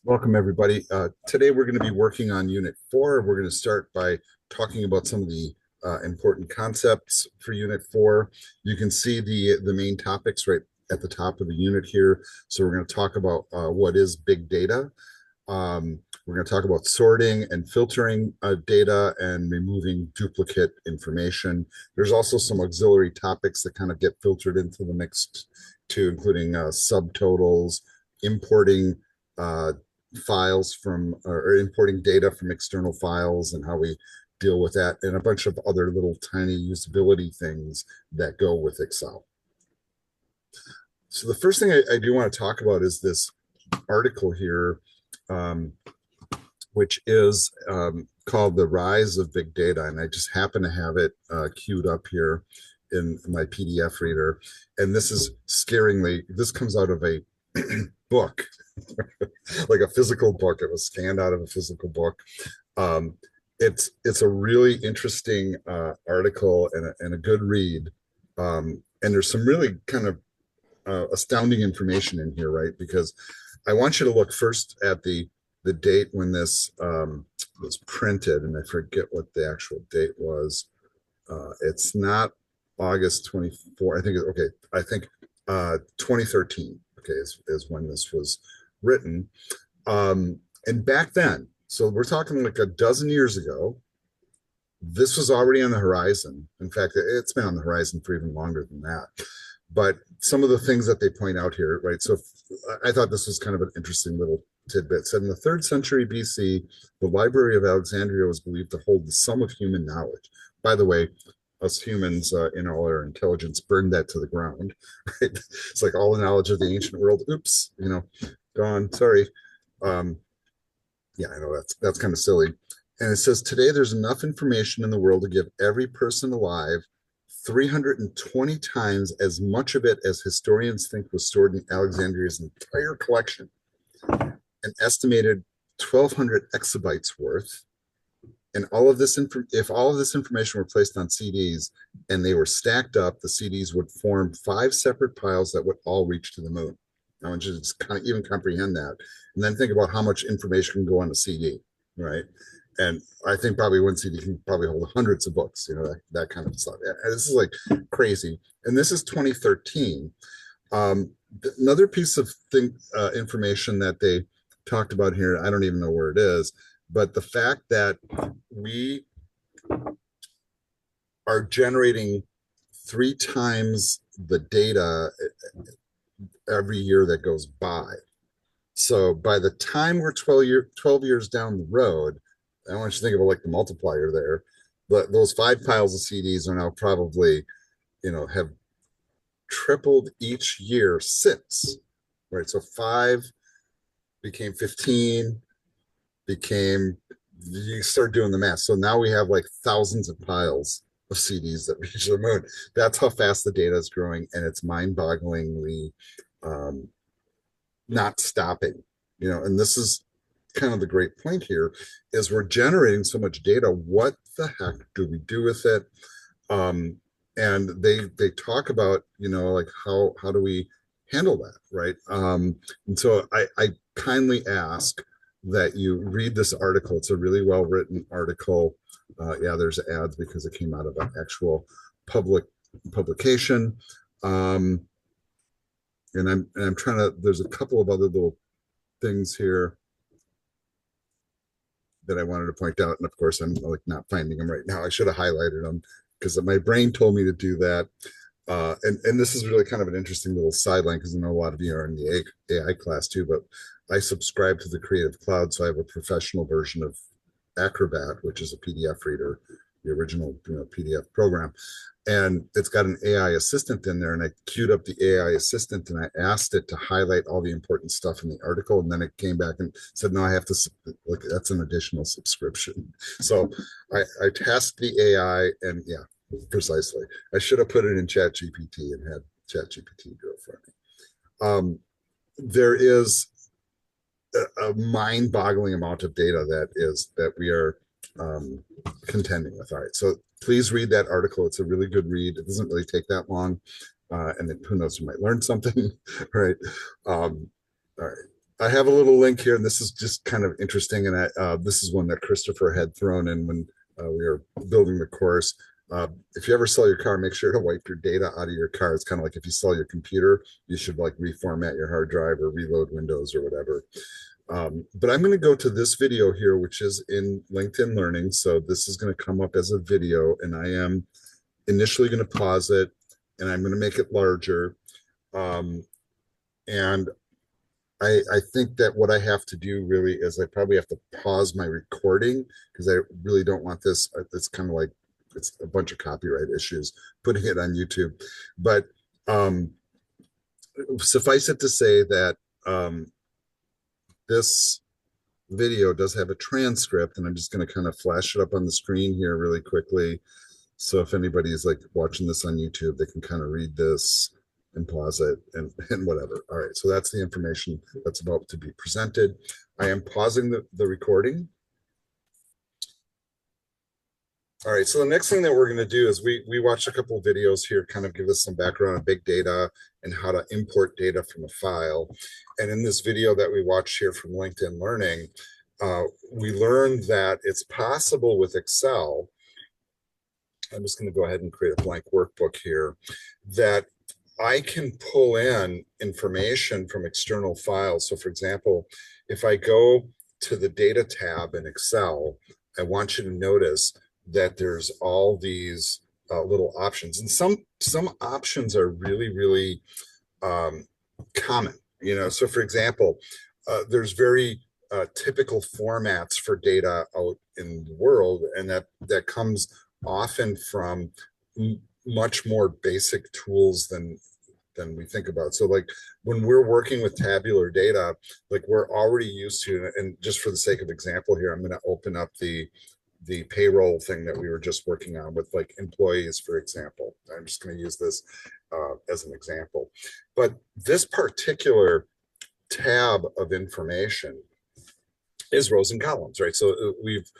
Welcome, everybody. Today we're going to be working on Unit 4. We're going to start by talking about some of the important concepts for Unit 4. You can see the main topics right at the top of the unit here. So we're going to talk about what is big data. We're going to talk about sorting and filtering data and removing duplicate information. There's also some auxiliary topics that kind of get filtered into the mix too, including subtotals, importing uh, files from or importing data from external files and how we deal with that, and a bunch of other little tiny usability things that go with Excel. So the first thing I do want to talk about is this article here, um, which is called The Rise of Big Data. And I just happen to have it queued up here in my PDF reader. And this is scaringly, this comes out of a book, like a physical book. It was scanned out of a physical book. Um, it's a really interesting article and a good read. And there's some really kind of astounding information in here, right? Because I want you to look first at the date when this was printed, and I forget what the actual date was. It's not August 24. I think 2013. Okay, is when this was written. And back then, so we're talking like a dozen years ago, this was already on the horizon. In fact, it's been on the horizon for even longer than that. But some of the things that they point out here, right? So I thought this was kind of an interesting little tidbit. It said in the 3rd century BC, the Library of Alexandria was believed to hold the sum of human knowledge. By the way, us humans, in all our intelligence, burned that to the ground. Right? It's like all the knowledge of the ancient world. Oops, gone. Sorry. Yeah, I know that's kind of silly. And it says today there's enough information in the world to give every person alive 320 times as much of it as historians think was stored in Alexandria's entire collection, an estimated 1,200 exabytes worth. And all of this, if all of this information were placed on CDs and they were stacked up, the CDs would form 5 separate piles that would all reach to the moon. I want you to just kind of even comprehend that, and then think about how much information can go on a CD, right? And I think probably one CD can probably hold hundreds of books, that kind of stuff. And this is like crazy. And this is 2013. Another piece of information that they talked about here, I don't even know where it is, but the fact that we are generating 3 times the data every year that goes by. So by the time we're 12 years down the road, I want you to think of it like the multiplier there. But those 5 piles of CDs are now probably, have tripled each year since, right? So 5 became 15, you start doing the math. So now we have like thousands of piles of CDs that reach the moon. That's how fast the data is growing, and it's mind-bogglingly um, not stopping. And this is kind of the great point here is we're generating so much data. What the heck do we do with it? And they talk about, like how do we handle that, right? And so I kindly ask that you read this article. It's a really well written article. Yeah, there's ads because it came out of an actual publication. And I'm trying to. There's a couple of other little things here that I wanted to point out, and of course I'm like not finding them right now. I should have highlighted them because my brain told me to do that. And this is really kind of an interesting little sideline because I know a lot of you are in the AI class too, but I subscribe to the Creative Cloud, so I have a professional version of Acrobat, which is a PDF reader, the original PDF program. And it's got an AI assistant in there, and I queued up the AI assistant and I asked it to highlight all the important stuff in the article, and then it came back and said, no, I have to look, that's an additional subscription. So I tasked the AI, and yeah, precisely, I should have put it in Chat GPT and had Chat GPT do it for me. There is a mind-boggling amount of data that we are contending with. All right, so please read that article. It's a really good read. It doesn't really take that long, and then who knows, you might learn something. Right. All right. I have a little link here, and this is just kind of interesting. And this is one that Christopher had thrown in when we were building the course. If you ever sell your car, make sure to wipe your data out of your car. It's kind of like if you sell your computer, you should like reformat your hard drive or reload Windows or whatever. But I'm going to go to this video here, which is in LinkedIn Learning. So this is going to come up as a video, and I am initially going to pause it, and I'm going to make it larger. And I think that what I have to do really is I probably have to pause my recording because I really don't want this. It's kind of like it's a bunch of copyright issues putting it on YouTube. But um, suffice it to say that this video does have a transcript, and I'm just going to kind of flash it up on the screen here really quickly. So if anybody is like watching this on YouTube, they can kind of read this and pause it and whatever. All right, so that's the information that's about to be presented. I am pausing the recording. All right, so the next thing that we're going to do is we watched a couple of videos here, kind of give us some background on big data and how to import data from a file. And in this video that we watched here from LinkedIn Learning, we learned that it's possible with Excel. I'm just going to go ahead and create a blank workbook here, that I can pull in information from external files. So for example, if I go to the data tab in Excel, I want you to notice that there's all these little options, and some options are really common. So for example, there's very typical formats for data out in the world, and that comes often from much more basic tools than we think about. So like when we're working with tabular data, like we're already used to, and just for the sake of example here, I'm going to open up the payroll thing that we were just working on with like employees, for example. I'm just going to use this as an example. But this particular tab of information is rows and columns, right? So we've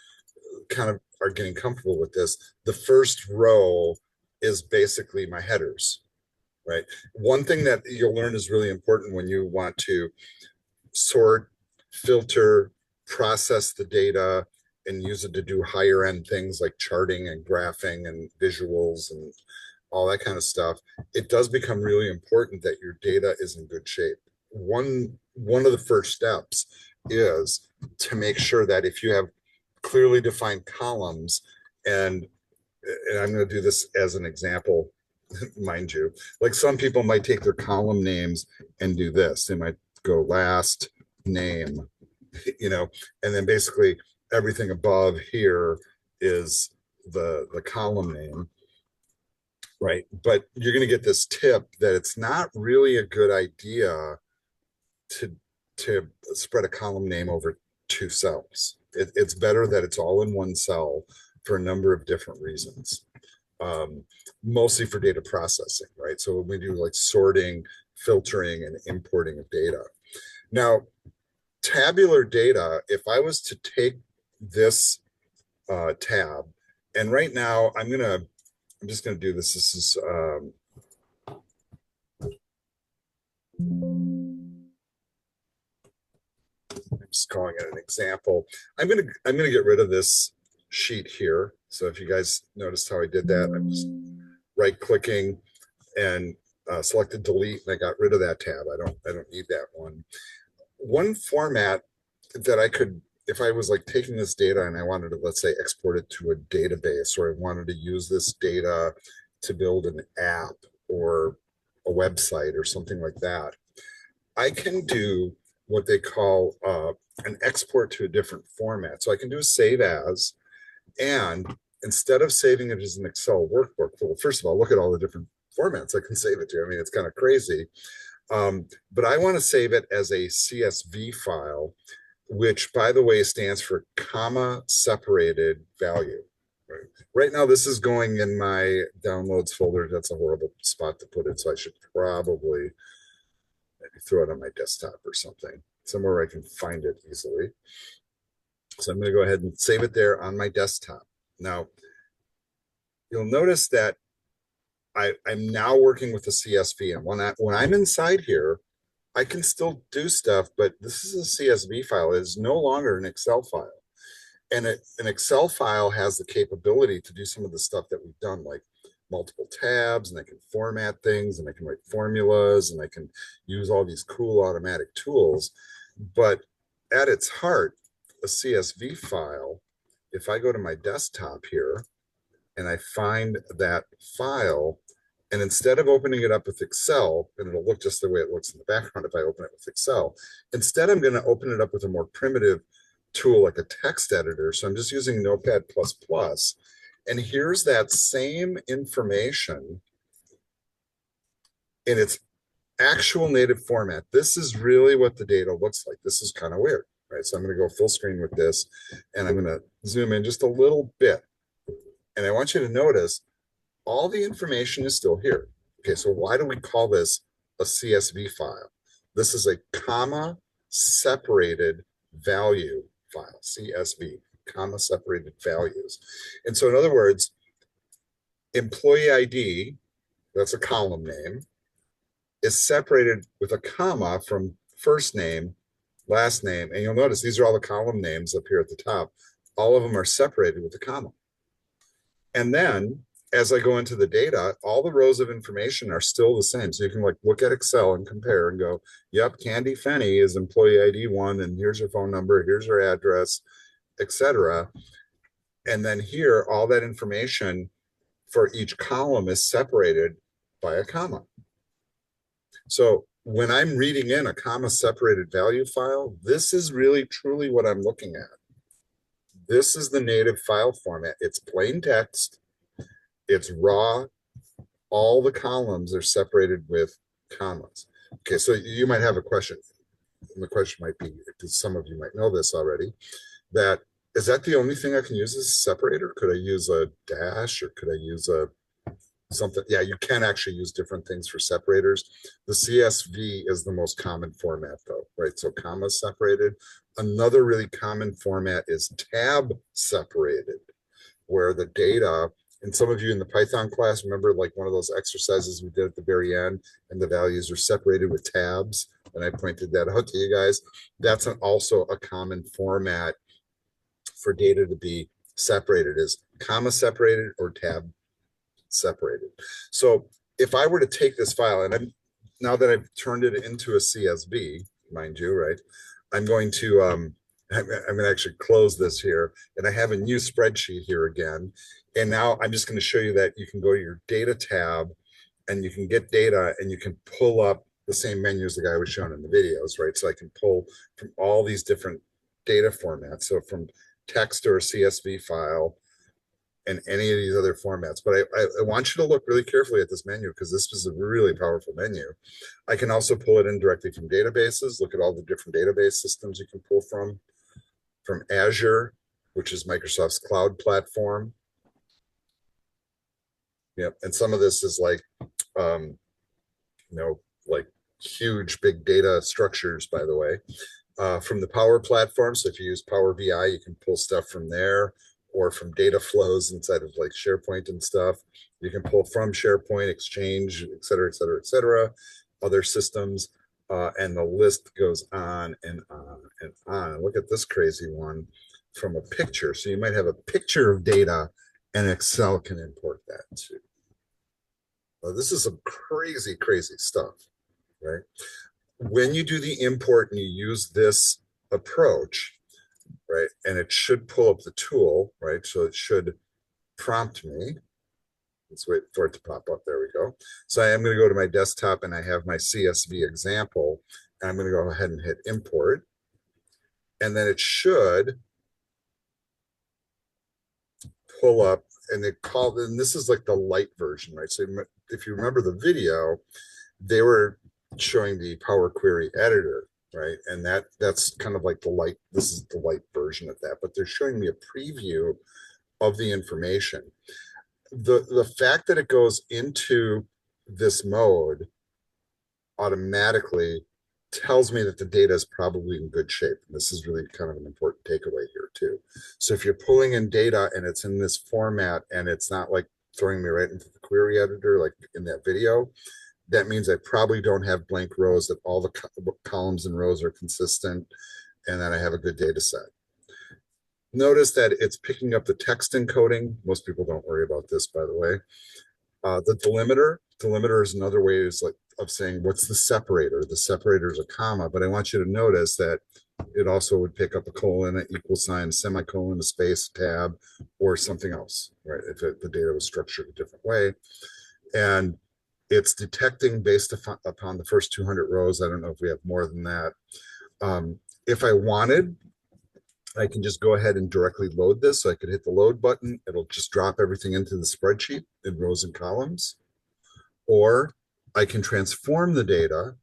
kind of are getting comfortable with this. The first row is basically my headers, right? One thing that you'll learn is really important when you want to sort, filter, process the data, and use it to do higher end things like charting and graphing and visuals and all that kind of stuff. It does become really important that your data is in good shape. One of the first steps is to make sure that if you have clearly defined columns, and I'm going to do this as an example, mind you, like some people might take their column names and do this. They might go last name, and then basically everything above here is the column name, right? But you're going to get this tip that it's not really a good idea to spread a column name over two cells. It's better that it's all in one cell for a number of different reasons, mostly for data processing, right? So when we do like sorting, filtering, and importing of data. Now, tabular data, if I was to take this tab, and right now I'm just gonna do this. This is I'm just calling it an example. I'm gonna get rid of this sheet here. So if you guys noticed how I did that, I'm just right clicking and selected delete, and I got rid of that tab. I don't need that one. One format that I could, if I was like taking this data and I wanted to, let's say, export it to a database, or I wanted to use this data to build an app or a website or something like that, I can do what they call an export to a different format. So I can do a save as, and instead of saving it as an Excel workbook, well, first of all, look at all the different formats I can save it to. I mean, it's kind of crazy. But I want to save it as a CSV file, which, by the way, stands for comma separated value. Right now, this is going in my downloads folder. That's a horrible spot to put it, so I should probably maybe throw it on my desktop or something, somewhere where I can find it easily. So I'm going to go ahead and save it there on my desktop. Now, you'll notice that I'm now working with the CSV, and when I'm inside here, I can still do stuff, but this is a CSV file. It is no longer an Excel file. And an Excel file has the capability to do some of the stuff that we've done, like multiple tabs, and I can format things, and I can write formulas, and I can use all these cool automatic tools. But at its heart, a CSV file, if I go to my desktop here and I find that file, and instead of opening it up with Excel, and it'll look just the way it looks in the background if I open it with Excel, instead I'm going to open it up with a more primitive tool like a text editor. So I'm just using Notepad++. And here's that same information in its actual native format. This is really what the data looks like. This is kind of weird, right? So I'm going to go full screen with this, and I'm going to zoom in just a little bit. And I want you to notice all the information is still here. Okay, so why do we call this a CSV file? This is a comma separated value file, CSV, comma separated values. And so in other words, employee ID, that's a column name, is separated with a comma from first name, last name. And you'll notice these are all the column names up here at the top. All of them are separated with a comma. And then as I go into the data, all the rows of information are still the same. So you can like look at Excel and compare and go, yep, Candy Fenny is employee ID 1, and here's her phone number, here's her address, etc. And then here, all that information for each column is separated by a comma. So when I'm reading in a comma separated value file, this is really truly what I'm looking at. This is the native file format. It's plain text. It's raw. All the columns are separated with commas. Okay, so you might have a question. And the question might be, because some of you might know this already, that is that the only thing I can use as a separator? Could I use a dash, or could I use a something? Yeah, you can actually use different things for separators. The CSV is the most common format though, right? So comma separated. Another really common format is tab separated, where the data, and some of you in the Python class remember like one of those exercises we did at the very end, and the values are separated with tabs, and I pointed that out to you guys. That's also a common format for data to be separated, is comma separated or tab separated. So if I were to take this file, and now that I've turned it into a CSV, mind you, right, I'm going to actually close this here, and I have a new spreadsheet here again. And now I'm just going to show you that you can go to your data tab, and you can get data, and you can pull up the same menus the guy was showing in the videos, right? So I can pull from all these different data formats. So from text or a CSV file, and any of these other formats. But I want you to look really carefully at this menu, because this is a really powerful menu. I can also pull it in directly from databases. Look at all the different database systems you can pull from Azure, which is Microsoft's cloud platform. Yep, and some of this is like, like huge big data structures, by the way. From the Power Platform. So if you use Power BI, you can pull stuff from there, or from data flows inside of like SharePoint and stuff. You can pull from SharePoint, Exchange, et cetera, et cetera, et cetera, other systems. And the list goes on and on and on. And look at this crazy one from a picture. So you might have a picture of data, and Excel can import that too. Well, this is some crazy, crazy stuff, right? When you do the import and you use this approach, right, and it should pull up the tool, right? So it should prompt me. Let's wait for it to pop up. There we go. So I am going to go to my desktop, and I have my CSV example, and I'm going to go ahead and hit import. And then it should pull up, and and this is like the light version, right? So if you remember the video, they were showing the Power Query editor, right? And that's kind of like the light, this is the light version of that, but they're showing me a preview of the information. The fact that it goes into this mode automatically tells me that the data is probably in good shape. And this is really kind of an important takeaway here too. So if you're pulling in data and it's in this format, and it's not like throwing me right into the query editor like in that video, that means I probably don't have blank rows, that all the columns and rows are consistent, and then I have a good data set. Notice that it's picking up the text encoding. Most people don't worry about this, by the way. The delimiter is another way of saying what's the separator. The separator is a comma, but I want you to notice that it also would pick up a colon, an equal sign, a semicolon, a space, tab, or something else, right? If the data was structured a different way. And it's detecting based upon the first 200 rows. I don't know if we have more than that. If I wanted, I can just go ahead and directly load this. So I could hit the load button. It'll just drop everything into the spreadsheet in rows and columns. Or I can transform the data,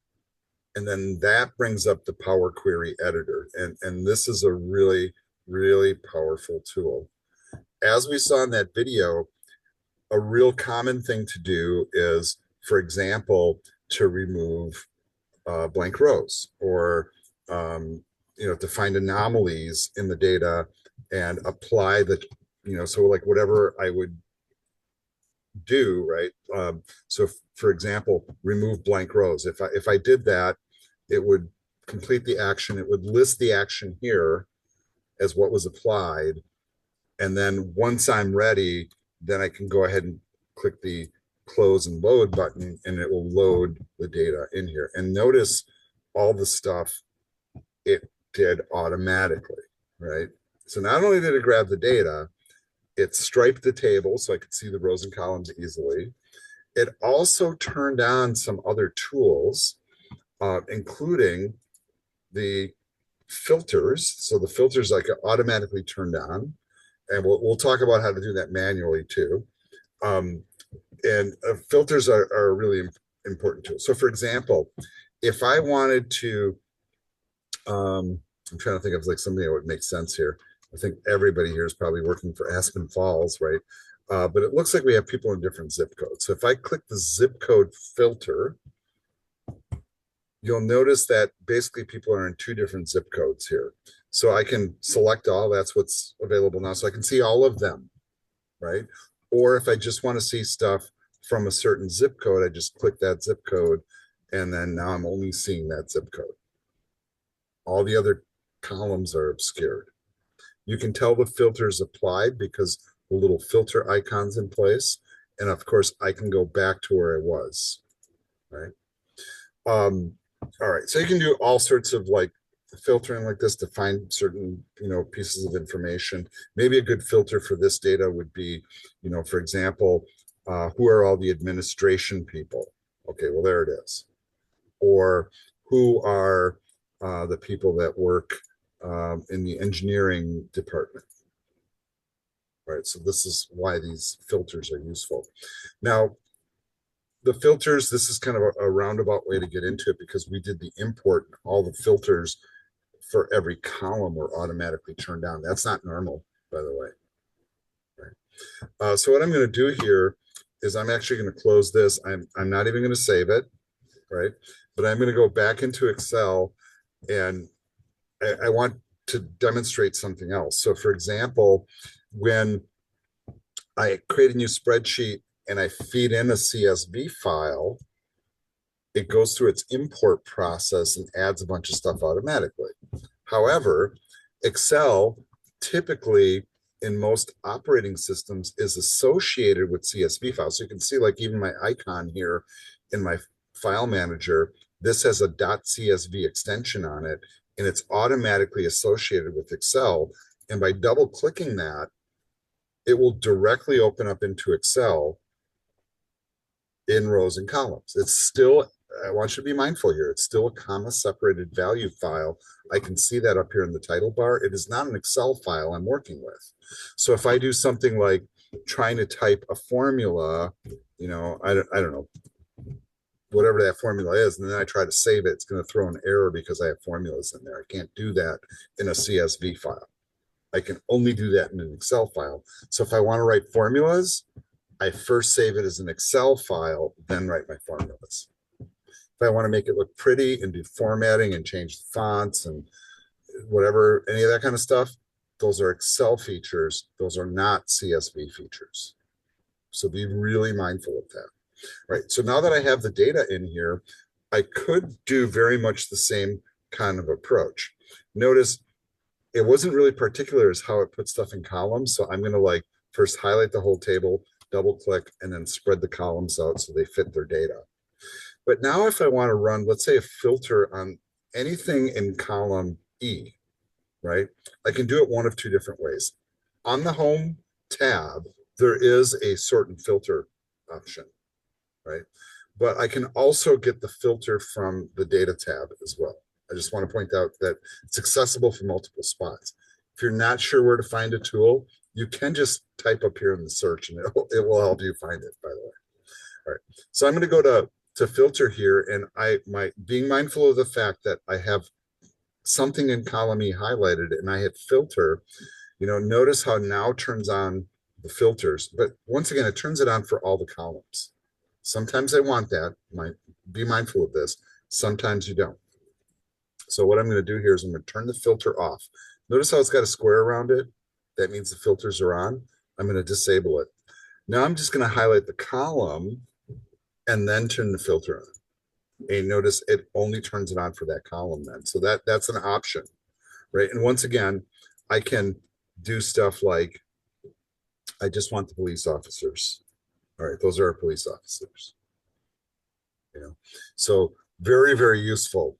and then that brings up the Power Query editor. And this is a really, really powerful tool. As we saw in that video, a real common thing to do is, for example, to remove blank rows, or to find anomalies in the data and apply the, so like whatever I would do, right? So for example, remove blank rows. If I did that, it would complete the action. It would list the action here as what was applied. And then once I'm ready, then I can go ahead and click the close and load button, and it will load the data in here. And notice all the stuff it did automatically, right? So not only did it grab the data, it striped the table so I could see the rows and columns easily. It also turned on some other tools, including the filters. So the filters like automatically turned on, and we'll talk about how to do that manually too. And filters are a really important tool. So for example, if I wanted to, I'm trying to think of like something that would make sense here. I think everybody here is probably working for Aspen Falls, right? But it looks like we have people in different zip codes. So if I click the zip code filter, you'll notice that basically people are in 2 different zip codes here. So I can select all, that's what's available now. So I can see all of them, right? Or if I just want to see stuff from a certain zip code, I just click that zip code, and then now I'm only seeing that zip code. All the other columns are obscured. You can tell the filter is applied because the little filter icon's in place. And of course, I can go back to where I was, right? All right, so you can do all sorts of like filtering like this to find certain, pieces of information. Maybe a good filter for this data would be, for example, who are all the administration people? Okay, well, there it is. Or who are the people that work in the engineering department? Right, so this is why these filters are useful. Now, the filters, this is kind of a roundabout way to get into it, because we did the import, and all the filters for every column were automatically turned on. That's not normal, by the way. Right. So what I'm going to do here is I'm actually going to close this. I'm not even going to save it, right? But I'm going to go back into Excel, and I want to demonstrate something else. So for example, when I create a new spreadsheet and I feed in a CSV file, it goes through its import process and adds a bunch of stuff automatically. However, Excel typically in most operating systems is associated with CSV files. So you can see like even my icon here in my file manager, this has a .csv extension on it, and it's automatically associated with Excel. And by double clicking that, it will directly open up into Excel in rows and columns. It's still, I want you to be mindful here, it's still a comma separated value file. I can see that up here in the title bar. It is not an Excel file I'm working with. So if I do something like trying to type a formula, I don't know, whatever that formula is, and then I try to save it, it's going to throw an error because I have formulas in there. I can't do that in a CSV file. I can only do that in an Excel file. So if I want to write formulas, I first save it as an Excel file, then write my formulas. If I want to make it look pretty and do formatting and change the fonts and whatever, any of that kind of stuff, those are Excel features. Those are not CSV features. So be really mindful of that. Right. So now that I have the data in here, I could do very much the same kind of approach. Notice it wasn't really particular as how it put stuff in columns. So I'm going to like first highlight the whole table, double click, and then spread the columns out so they fit their data. But now if I want to run, let's say, a filter on anything in column E, right? I can do it one of two different ways. On the home tab, there is a sort and filter option, right? But I can also get the filter from the data tab as well. I just want to point out that it's accessible from multiple spots. If you're not sure where to find a tool, you can just type up here in the search and it will help you find it, by the way. All right. So I'm going to go to filter here, and being mindful of the fact that I have something in column E highlighted and I hit filter, notice how now turns on the filters. But once again, it turns it on for all the columns. Sometimes I want that. Be mindful of this. Sometimes you don't. So what I'm going to do here is I'm going to turn the filter off. Notice how it's got a square around it. That means the filters are on. I'm going to disable it. Now I'm just going to highlight the column and then turn the filter on. And notice it only turns it on for that column then. So that's an option, right? And once again, I can do stuff like, I just want the police officers. All right, those are our police officers. So very, very useful,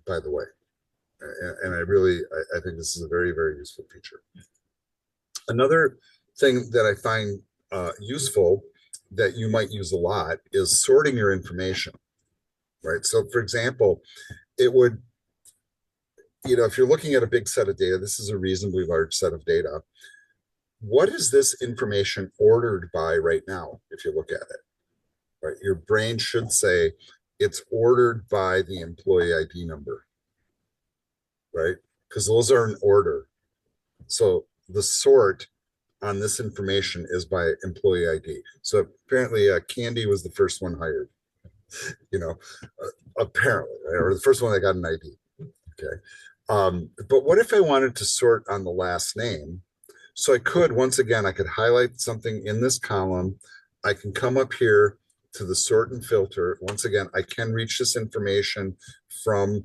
by the way. And I think this is a very, very useful feature. Another thing that I find useful that you might use a lot is sorting your information, right? So for example, it would, if you're looking at a big set of data, this is a reasonably large set of data. What is this information ordered by right now, if you look at it, right? Your brain should say it's ordered by the employee ID number, right? Because those are in order. So the sort on this information is by employee ID. So apparently Candy was the first one hired, apparently, right? Or the first one that got an ID. Okay. But what if I wanted to sort on the last name? So I could, once again, I could highlight something in this column. I can come up here to the sort and filter. Once again, I can reach this information from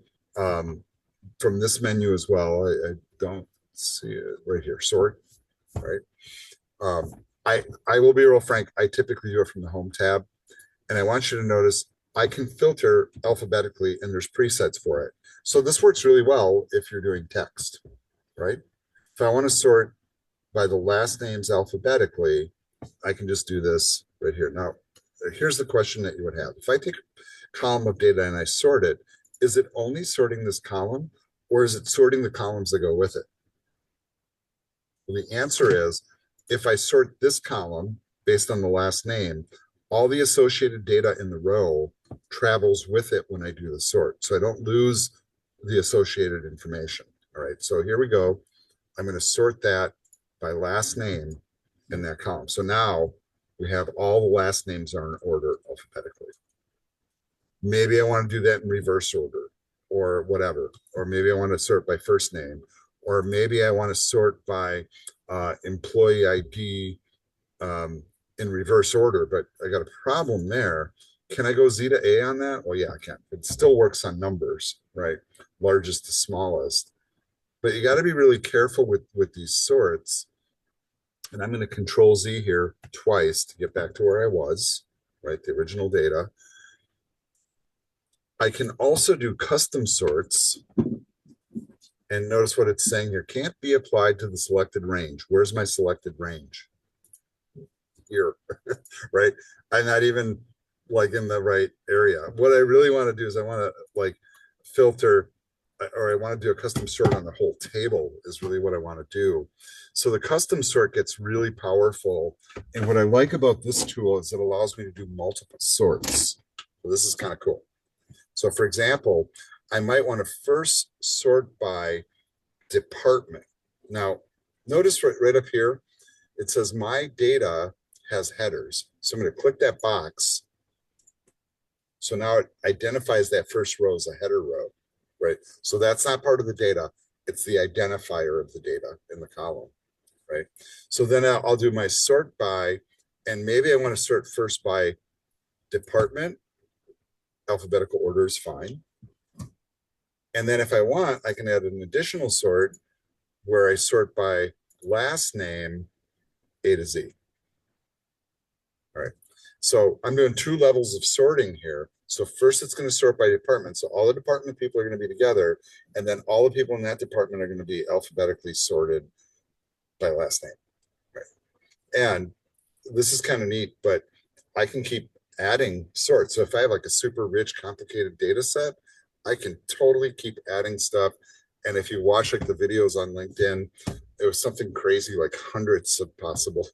this menu as well. I don't see it right here, sort, right? I will be real frank, I typically do it from the home tab. And I want you to notice I can filter alphabetically and there's presets for it. So this works really well if you're doing text, right? If I want to sort by the last names alphabetically, I can just do this right here. Now, here's the question that you would have. If I take a column of data and I sort it, is it only sorting this column or is it sorting the columns that go with it? Well, the answer is if I sort this column based on the last name, all the associated data in the row travels with it when I do the sort. So I don't lose the associated information. All right, so here we go. I'm going to sort that by last name in that column. So now we have all the last names are in order alphabetically. Maybe I want to do that in reverse order or whatever. Or maybe I want to sort by first name. Or maybe I want to sort by employee ID in reverse order, but I got a problem there. Can I go Z to A on that? Well, yeah, I can. It still works on numbers, right? Largest to smallest. But you got to be really careful with these sorts. And I'm going to Control Z here twice to get back to where I was, right? The original data. I can also do custom sorts. And notice what it's saying here. Can't be applied to the selected range. Where's my selected range? Here, right? I'm not even like in the right area. What I really want to do is I want to like filter, or I want to do a custom sort on the whole table is really what I want to do. So the custom sort gets really powerful. And what I like about this tool is it allows me to do multiple sorts. So this is kind of cool. So for example, I might want to first sort by department. Now, notice right up here, it says my data has headers. So I'm going to click that box. So now it identifies that first row as a header row, right? So that's not part of the data. It's the identifier of the data in the column, right? So then I'll do my sort by, and maybe I want to sort first by department, alphabetical order is fine. And then if I want, I can add an additional sort where I sort by last name A to Z. All right. So I'm doing 2 levels of sorting here. So first it's going to sort by department. So all the department people are going to be together, and then all the people in that department are going to be alphabetically sorted by last name. Right. And this is kind of neat, but I can keep adding sorts. So if I have like a super rich, complicated data set, I can totally keep adding stuff. And if you watch like the videos on LinkedIn, it was something crazy, like hundreds of possible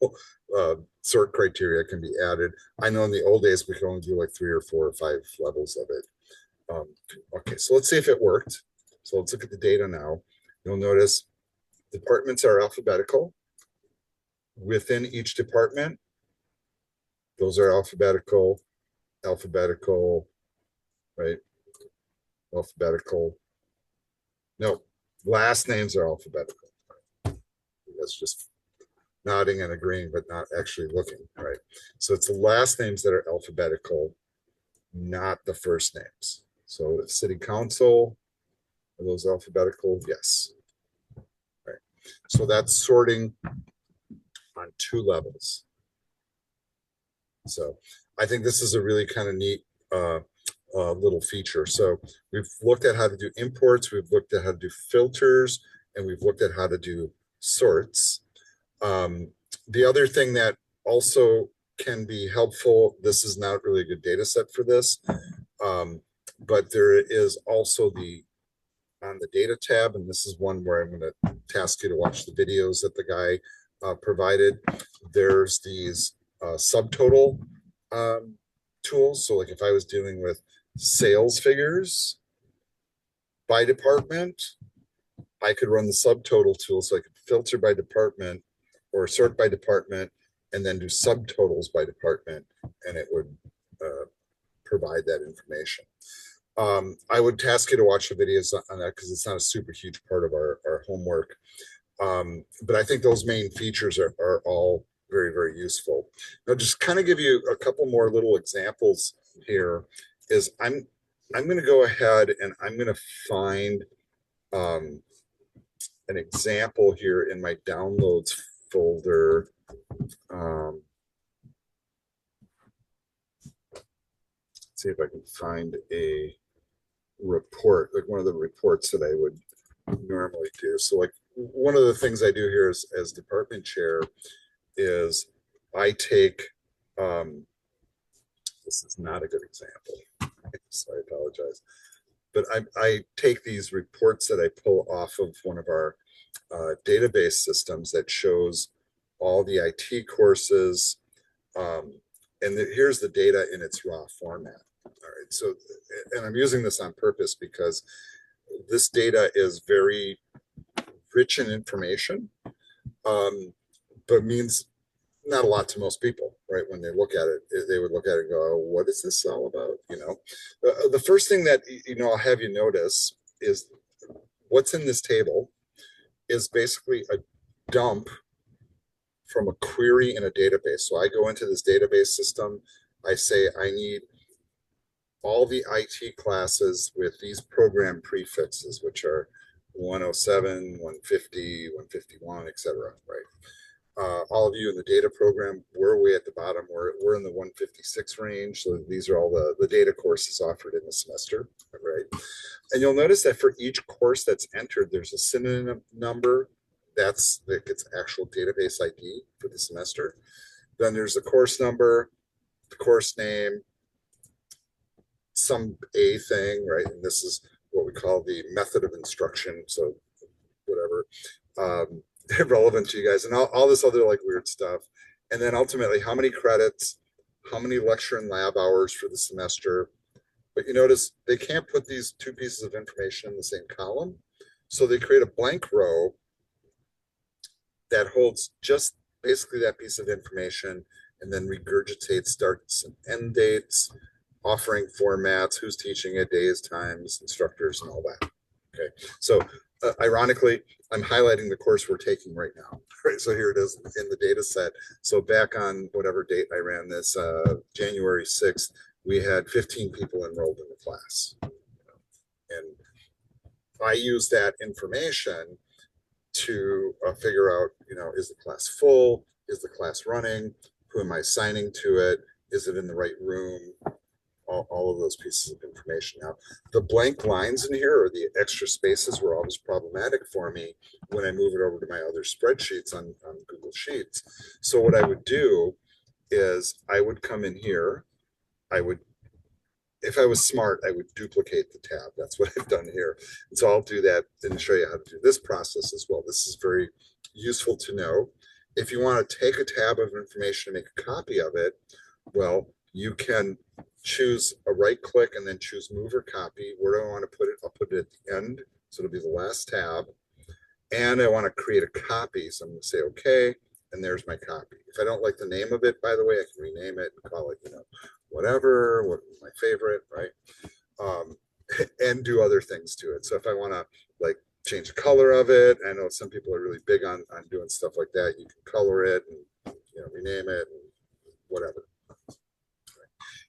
sort criteria can be added. I know in the old days, we could only do like 3 or 4 or 5 levels of it. Okay, so let's see if it worked. So let's look at the data now. You'll notice departments are alphabetical. Within each department, those are alphabetical, right? Alphabetical. No, last names are alphabetical. That's just nodding and agreeing, but not actually looking, right? So it's the last names that are alphabetical, not the first names. So the city council, are those alphabetical? Yes. Right. So that's sorting on 2 levels. So I think this is a really kind of neat little feature. So we've looked at how to do imports, we've looked at how to do filters, and we've looked at how to do sorts. The other thing that also can be helpful, this is not really a good data set for this, but there is also on the data tab, and this is one where I'm going to task you to watch the videos that the guy provided. There's these subtotal tools. So like if I was dealing with sales figures by department, I could run the subtotal tool, so I could filter by department or sort by department and then do subtotals by department, and it would provide that information. I would task you to watch the videos on that because it's not a super huge part of our homework. But I think those main features are all very, very useful. Now, just kind of give you a couple more little examples here is I'm going to go ahead and I'm going to find an example here in my downloads folder. See if I can find a report, like one of the reports that I would normally do. So like one of the things I do here is, as department chair is I take, this is not a good example, so I apologize. But I take these reports that I pull off of one of our database systems that shows all the IT courses. And here's the data in its raw format. All right. So, and I'm using this on purpose because this data is very rich in information, but means not a lot to most people, right? When they look at it, they would look at it and go, oh, what is this all about? You know, the first thing that, I'll have you notice is what's in this table is basically a dump from a query in a database. So I go into this database system, I say I need all the IT classes with these program prefixes, which are 107, 150, 151, etc. Right? All of you in the data program, we're way at the bottom. We're in the 156 range. So these are all the data courses offered in the semester, right? And you'll notice that for each course that's entered, there's a synonym number that gets actual database ID for the semester. Then there's the course number, the course name, some A thing, right? And this is what we call the method of instruction. So whatever, relevant to you guys, and all this other like weird stuff. And then ultimately, how many credits, how many lecture and lab hours for the semester. But you notice they can't put these 2 pieces of information in the same column. So they create a blank row that holds just basically that piece of information and then regurgitates starts and end dates, offering formats, who's teaching it, days, times, instructors, and all that. Okay, so ironically, I'm highlighting the course we're taking right now. Right, so here it is in the data set. So back on whatever date I ran this, January 6th, we had 15 people enrolled in the class. And I use that information to figure out, is the class full? Is the class running? Who am I assigning to it? Is it in the right room? All of those pieces of information. Now, the blank lines in here or the extra spaces were always problematic for me when I move it over to my other spreadsheets on Google Sheets. So what I would do is I would come in here, I would, if I was smart, I would duplicate the tab. That's what I've done here. And so I'll do that and show you how to do this process as well. This is very useful to know. If you want to take a tab of information and make a copy of it, well, you can choose a right click and then choose move or copy. Where do I want to put it? I'll put it at the end. So it'll be the last tab. And I want to create a copy. So I'm going to say, okay, and there's my copy. If I don't like the name of it, by the way, I can rename it and call it, whatever, what my favorite, right? And do other things to it. So if I want to like change the color of it, I know some people are really big on doing stuff like that. You can color it and rename it and whatever.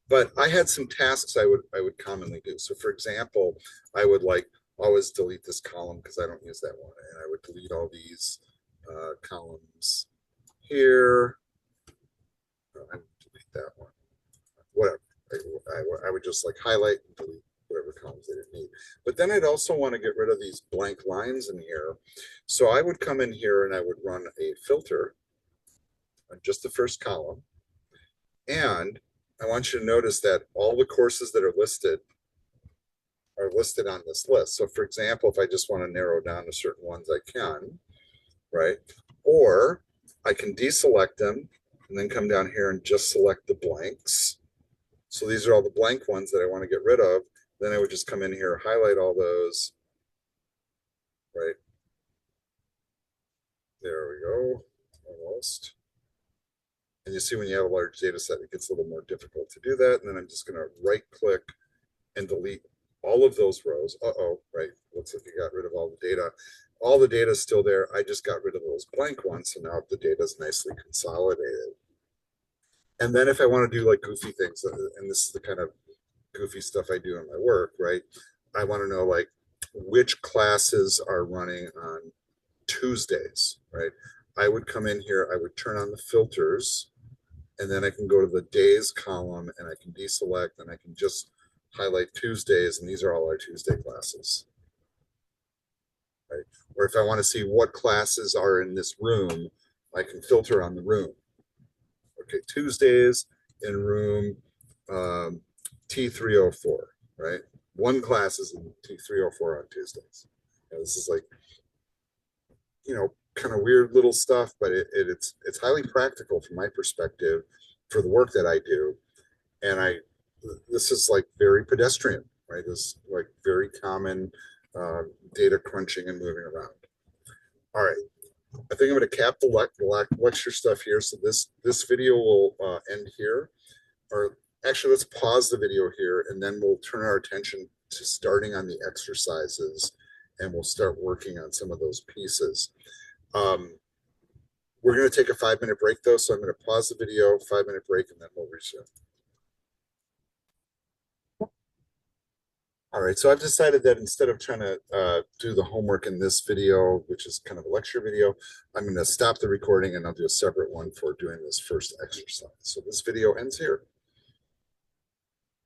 But I had some tasks I would commonly do. So for example, I would like always delete this column because I don't use that one. And I would delete all these columns here. I would delete that one. Whatever. I would just like highlight and delete whatever columns they didn't need. But then I'd also want to get rid of these blank lines in here. So I would come in here and I would run a filter on just the first column. And I want you to notice that all the courses that are listed on this list. So for example, if I just want to narrow down to certain ones, I can, right? Or I can deselect them and then come down here and just select the blanks. So these are all the blank ones that I want to get rid of. Then I would just come in here, highlight all those, right? There we go, almost. And you see when you have a large data set, it gets a little more difficult to do that. And then I'm just going to right click and delete all of those rows. Right. Looks like you got rid of all the data. All the data is still there. I just got rid of those blank ones. So now the data is nicely consolidated. And then if I want to do like goofy things, and this is the kind of goofy stuff I do in my work, right? I want to know like which classes are running on Tuesdays, right? I would come in here, I would turn on the filters, and then I can go to the days column and I can deselect and I can just highlight Tuesdays, and these are all our Tuesday classes. Right? Or if I want to see what classes are in this room, I can filter on the room. Okay, Tuesdays in room T304, right? One class is in T304 on Tuesdays. And this is like, kind of weird little stuff, but it's highly practical from my perspective for the work that I do. And this is like very pedestrian, right? This like very common data crunching and moving around. All right, I think I'm going to cap the lecture stuff here. So this video will end here, or actually let's pause the video here and then we'll turn our attention to starting on the exercises and we'll start working on some of those pieces. We're going to take a 5-minute break though. So I'm going to pause the video, 5-minute break, and then we'll resume. All right, so I've decided that instead of trying to do the homework in this video, which is kind of a lecture video, I'm going to stop the recording and I'll do a separate one for doing this first exercise. So this video ends here.